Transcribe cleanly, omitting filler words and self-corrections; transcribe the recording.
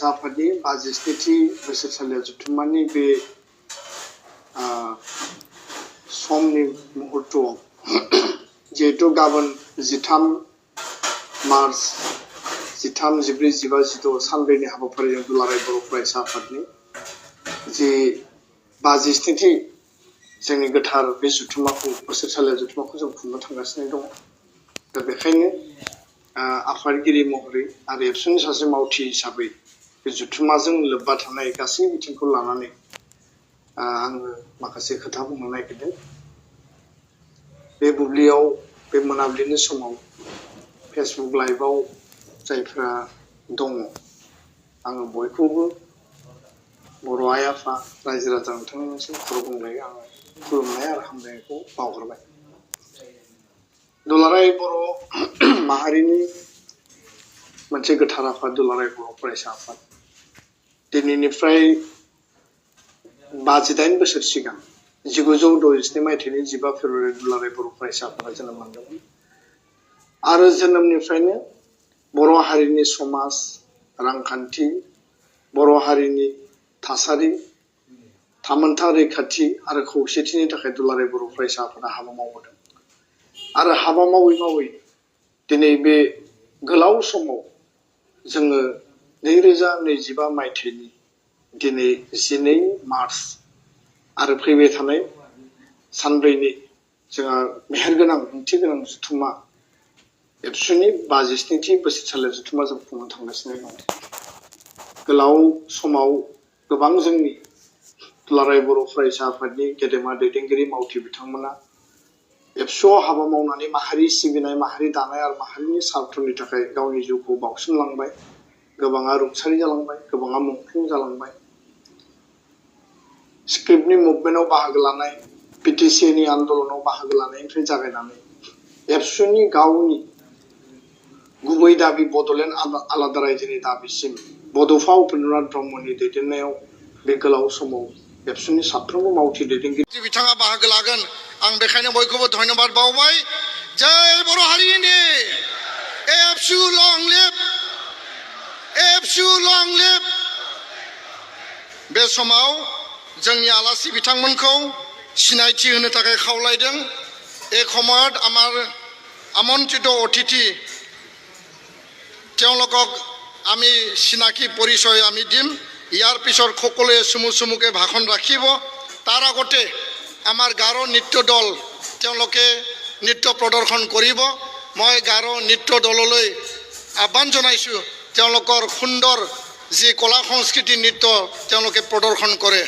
फरायसा आफादनि 52थि बोसोरसालियाव जथुम्मानि बे समनि मुहूर्तआव जिहेतु गाबोन 13 मार्च 13, 14, 15, 16 सानब्रैनि हाबाफारिजों दुलाराय बर' फरायसा आफादनि जे 52थि जोंनि गोथार बे जथुम्माखौ बोसोरसालियाव जथुम्माखौ जों खुंनो थांगासिनो दङ। दा बेखायनो आफादगिरि महरै आरो एबसुनि सासे मावथि हिसाबै बे जथुम्माजों लोब्बा थानाय गासै बिथिंखौ लानानै आङो माखासे खोथा बुंनो नागिरदों। बे बुब्लियाव बे मोनाबिलिनि समाव फेसबुक लाइभआव जायफ्रा दङ आङो बयखौबो बर' आइ आफा रायजो राजा नोंथांमोननिसिम खुलुमनाय आङो खुलुमनाय आरो हामलायनायखौ बावहरबाय। दुलाराय बर' माहारिनि मोनसे गोथार आफाद दुलाराय बर' फरायसा आफाद दिनैनिफ्राय 58 बोसोर सिगां 1967 मायथाइनि 15 फेब्रुवारि दुलाराय बर' फरायसा आफादा जोनोम मोनदोंमोन आरो जोनोमनिफ्रायनो बर' हारिनि समाज रांखान्थि बर' हारिनि थासारि थामोनथा रैखाथि आरो खौसेथिनि थाखाय दुलाराय बर' फरायसा आफादा हाबा मावबोदों आरो हाबा मावै मावै दिनै बे गोलाव समाव जोङो 2025 मायथाइनि दिनै 12 मार्च आरो फैबाय थानाय सानब्रैनि जोंहा मेहेरगोनां ओंथि गोनां जथुम्मा एबसुनि 52थि बोसोरसालियाव जथुम्मा जों खुंनो थांगासिनो दं। गोलाव समाव गोबां जोंनि दुलाराय बर' फरायसा आफादनि गेदेमा दैदेनगिरि मावथि बिथांमोना एबसुआव हाबा मावनानै माहारि सिबिनाय माहारि दानाय आरो माहारिनि स्वार्थनि थाखाय गावनि जिउखौ बाउसोमलांबाय। गोबाङा रुंसारि जालांबाय, गोबाङा मुंख्लं जालांबाय। स्क्रिप्टनि मुभमेन्टआव बाहागो लानाय, पिटिसिनि आन्दोलनाव बाहागो लानायनिफ्राय जागायनानै एबसुनि गावनि गुबै दाबि बड'लेण्ड आलादा रायजोनि दाबिसिम बड'फा उपेन्द्रनाथ ब्रह्मनि दैदेननायाव बे गोलाव समाव एबसुनि साफ्रोमबो मावथि दैदेनगिरि बिथाङा बाहागो लागोन। आं बेखायनो बयखौबो धन्यबाद बावबाय। जय बर' हारिनि एबसु लं लिभ, एबसु लं लिभ। बे समाव जोंनि आलासि बिथांमोनखौ सिनायथि होनो थाखाय खावलायदों। एक সময়ত আমাৰ আমন্ত্রিত অতিথি তেওঁলোকক আমি চিনাকি পৰিচয় আমি দিম। ইয়াৰ পিছত সকলোৱে চমু চমুকৈ ভাষণ ৰাখিব। তাৰ আগতে আমাৰ গাৰো নৃত্য দল তেওঁলোকে নৃত্য প্ৰদৰ্শন কৰিব। মই গাৰো নৃত্য দললৈ আহ্বান জনাইছোঁ তেওঁলোকৰ সুন্দৰ যি কলা সংস্কৃতি নৃত্য তেওঁলোকে প্ৰদৰ্শন কৰে।